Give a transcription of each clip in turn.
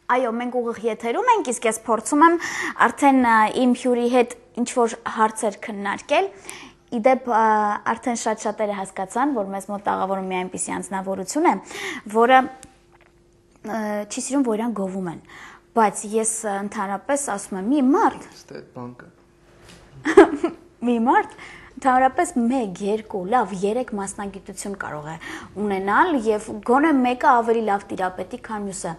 Այո, մենք ուղիղ եթերում ենք, իսկ ես փորձում եմ արդեն իմ հյուրի հետ ինչ-որ հարցեր քննարկել։ Իդեպ արդեն շատ-շատերը հասկացան, որ մեզ մոտ տաղավարում մի այնպիսի անձնավորություն է, որը չի սիրում, որ իրան գովում են։ Բայց ես ընդհանրապես ասում եմ՝ մի մարդ ընդհանրապես 1, 2, լավ 3 մասնագիտություն կարող է ունենալ եւ գոնե մեկը ավելի լավ տիրապետի, քան մյուսը։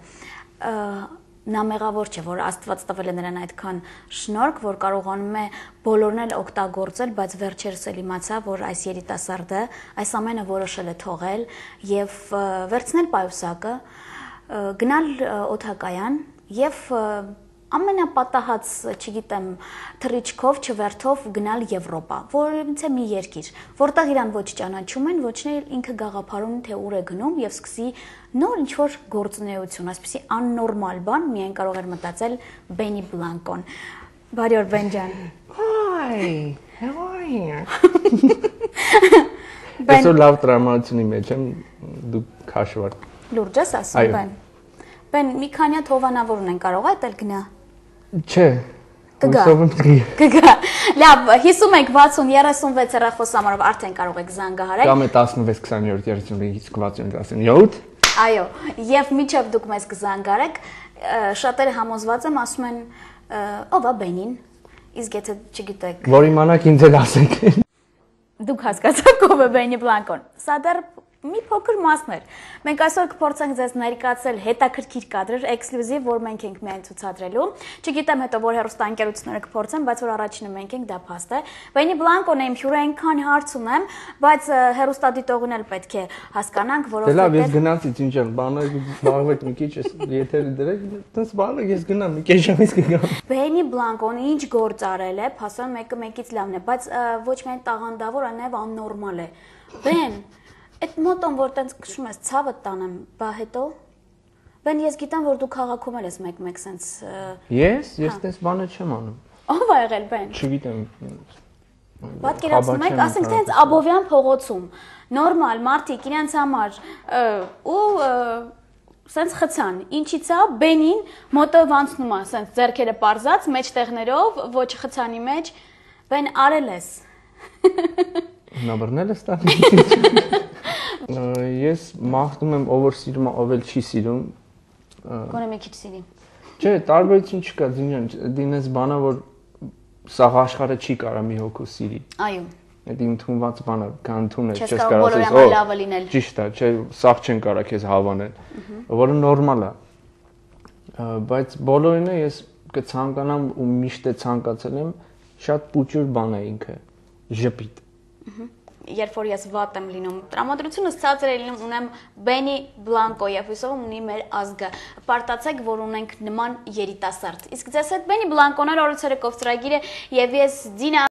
Նա մեղավոր չէ, որ Աստված տվել է նրան այդքան շնորհք, որ կարողանում է բոլորն էլ օգտագործել, բայց վերջերս էլ իմացա, որ այս երիտասարդը այս ամենը որոշել է թողել եւ վերցնել պայուսակը, գնալ օդակայան եւ ամենապատահած, չգիտեմ, թռիչքով, չվերթով գնալ Եվրոպա, որից է մի երկիր, որտեղ իրան ոչ ճանաչում են, ոչ էլ ինքը գաղափարում թե ուր է գնում եւ սկսի նոր ինչ-որ գործունեություն, այսպեսի աննորմալ բան միայն կարող էր մտածել Բենի Բլանկոն։ Բարի օր, Բեն ջան։ Hi, how are you? Ես լավ տրամադրությունի մեջ եմ, դու քաշվար։ Լուրջ ես ասում, Բեն։ Բեն, մի քանի հատ հովանավոր ունեն, կարող է այդել գնա։ Չէ։ Կգա։ Լավ, 50 60 36 հեռախոսամարով արդեն կարող եք զանգահարել։ Կամ է 16 27 35 67։ Այո, եւ միջև դուք մեզ կզանգարեք, շատերը համոզված եմ ասում են, ով է Բենին, իսկ եթե չգիտեք։ Որ իմանաք ինձ էլ ասեք։ Դուք հասկացաք ով է Բենի Բլանկոն։ Սա դեռ մի փոքր մասն էր։ Մենք այսօր կփորձենք ձեզ ներկայացնել հետաքրքիր կադրեր, էքսկլյուզիվ, որ մենք ենք միայն ցուցադրելու։ Չգիտեմ հետո որ հեռուստաընկերությունները կփորձեն, բայց որ առաջինը մենք ենք, դա փաստ է։ Բենի Բլանկոն է իմ հյուրը, այնքան հարց ունեմ, բայց հեռուստադիտողին էլ պետք է հասկանանք, որովհետեւ լավ, ես գնացից ինչ եմ, բանը զբաղվեք մի քիչ, եթերի դրեք, տես բանը ես գնամ, մի քիչ ժամից կգամ։ Բենի Բլանկոն ինչ գործ արել է, փաստորեն մեկը մեկից լավն է, բայց ոչ միայն տաղանդավոր, այլ նաև աննորմալ է։ Բեն, այդ մոտոն, որ տենց քշում ես, ցավը տանեմ, բա հետո։ Բեն, ես գիտեմ, որ դու քաղաքում ես մեկ-մեկ սենց։ Ես տես բանը չեմ անում։ Ո՞վ է եղել, Բեն։ Չգիտեմ։ Պատկերացնում եք, ասենք տենց Աբովյան փողոցում, նորմալ մարդիկ իրենց համար ու սենց խցան։ Ինչի՞ց է Բենին մոտով անցնում է, սենց ձեռքերը պարզած, մեջտեղներով, ոչ խցանի մեջ։ Բեն, արել ես։ Հնաբռնել ես տա։ Ես մաղթում եմ ով որ սիրում է, ով էլ չի սիրում։ Գոնե մի քիչ սիրի։ Չէ, տարբերություն չկա, դինես բանա որ սաղ աշխարհը չի կարա մի հոգու սիրի։ Այո։ Այդ ընդունված բանը, կանթուն է, չես կարող բոլորի լավը լինել։ Ճիշտ է, չէ, սաղ չեն կարա քեզ հավանել, որը նորմալ է։ Բայց բոլորին է ես կցանկանամ ու միշտ է ցանկացել եմ շատ պուճուր բան է ինքը, ժպիտ։ Երբ որ ես վատ եմ լինում, տրամադրությունը ցածր է լինում, ունեմ Բենի Բլանկո եւ հույսով ունի մեր ազգը։ Պարտացեք, որ ունենք նման երիտասարդ։ Իսկ ձեզ հետ Բենի Բլանկոն օրացերեկով ծրագիրը եւ ես Դինա